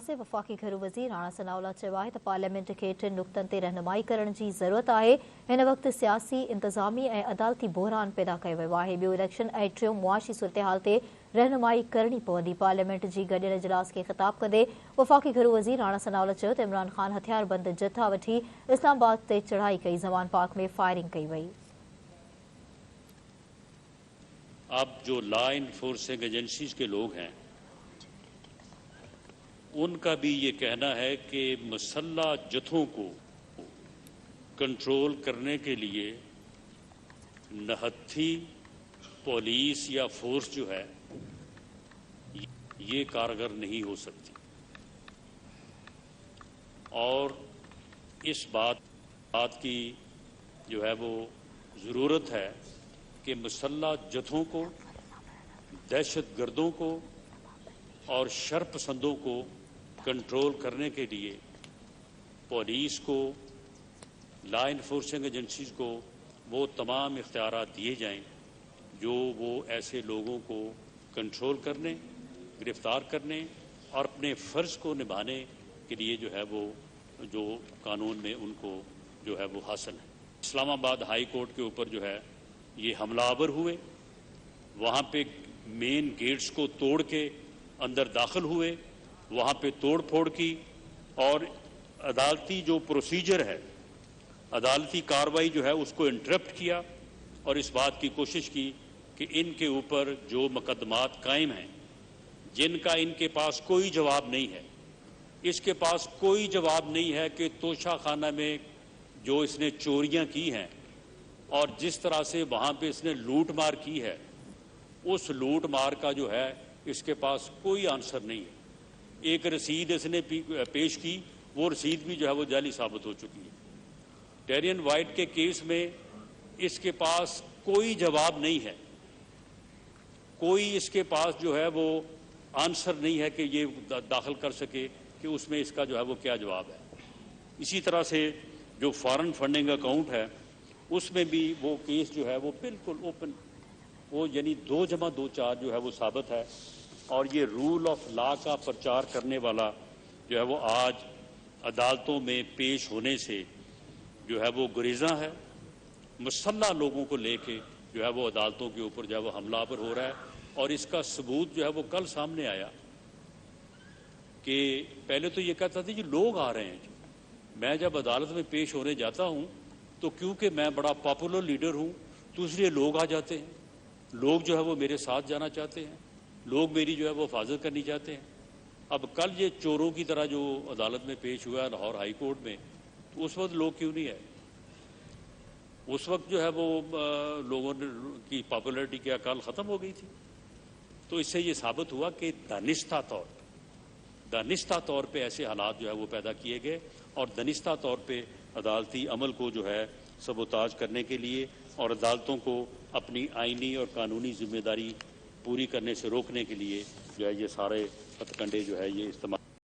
से वफ़ाक़ी घरू वज़ीर राणा सनाउल्लाह चयो आहे त पार्लियामेंट खे 3 नुक़्तनि ते रहनुमाई करण जी ज़रूरत आहे। हिन वक़्ति सियासी, इंतज़ामी ऐं अदालती बहरान पैदा कयो वियो आहे। ॿियो इलेक्शन ऐं टियों मुआशी सूरतहाल ते रहनुमाई करणी पवंदी। पार्लियामेंट जी गॾियल इजलास खे ख़िताब कंदे वफ़ाक़ी घरू वज़ीर राणा सनाउल्लाह चयो त इमरान ख़ान हथियारबंद जथा वठी इस्लामाबाद ते चढ़ाई कई, ज़मान पार्क में फायरिंग कई वई। अब जो लॉ इन्फोर्सिंग एजेंसीज के लोग हैं उनका भी ये कहना है कि मुसल्लह जथों को कंट्रोल करने के लिए नहत्थी पुलिस या फोर्स जो है ये कारगर नहीं हो सकती और इस बात की जो है वो ज़रूरत है कि मुसल्लह जथों को, दहशतगर्दों को और शरपसंदों को कंट्रोल करने के लिए पुलिस को, लॉ इन्फोर्सिंग एजेंसीज को वो तमाम इख्तियारात दिए जाएं जो वो ऐसे लोगों को कंट्रोल करने, गिरफ्तार करने और अपने फ़र्ज़ को निभाने के लिए जो है वो जो कानून में उनको जो है वो हासिल है। इस्लामाबाद हाई कोर्ट के ऊपर जो है ये हमलावर हुए, वहाँ पे मेन गेट्स को तोड़ के अंदर दाखिल हुए, वहाँ पे तोड़ फोड़ की और अदालती जो प्रोसीजर है, अदालती कार्रवाई जो है उसको इंटरप्ट किया और इस बात की कोशिश की कि इनके ऊपर जो मुकदमात कायम हैं, जिनका इनके पास कोई जवाब नहीं है, इसके पास कोई जवाब नहीं है कि तोशा खाना में जो इसने चोरियां की हैं और जिस तरह से वहाँ पे इसने लूट मार की है, उस लूट मार का जो है इसके पास कोई आंसर नहीं है। एक रसीद इसने पेश की, वो रसीद भी जो है वो जाली साबित हो चुकी है। डेरियन वाइट के केस में इसके पास कोई जवाब नहीं है, कोई इसके पास जो है वो आंसर नहीं है कि ये दाखिल कर सके कि उसमें इसका जो है वो क्या जवाब है। इसी तरह से जो फॉरेन फंडिंग अकाउंट है उसमें भी वो केस जो है वो बिल्कुल ओपन, वो यानी 2+2 जो है वो साबित है और ये रूल ऑफ लॉ का प्रचार करने वाला जो है वो आज अदालतों में पेश होने से जो है वो गुरेज़ा है। मुसल्लह लोगों को लेके जो है वो अदालतों के ऊपर जो है वो हमलावर हो रहा है और इसका सबूत जो है वो कल सामने आया कि पहले तो ये कहता था जी लोग आ रहे हैं जी। मैं जब अदालत में पेश होने जाता हूँ तो क्योंकि मैं बड़ा पॉपुलर लीडर हूँ तो इसलिए लोग आ जाते हैं, लोग जो है वो मेरे साथ जाना चाहते हैं, लोग मेरी जो है वो हिफाजत करनी चाहते हैं। अब कल ये चोरों की तरह जो अदालत में पेश हुआ लाहौर हाई कोर्ट में, तो उस वक्त लोग क्यों नहीं आए? उस वक्त जो है वो लोगों की पॉपुलरिटी की अकाल ख़त्म हो गई थी। तो इससे ये साबित हुआ कि दानिस्ता तौर पे ऐसे हालात जो है वो पैदा किए गए और दानिस्ता तौर पे अदालती अमल को जो है सबोताज करने के लिए और अदालतों को अपनी आईनी और कानूनी जिम्मेदारी पूरी करने से रोकने के लिए जो है ये सारे हथकंडे जो है ये इस्तेमाल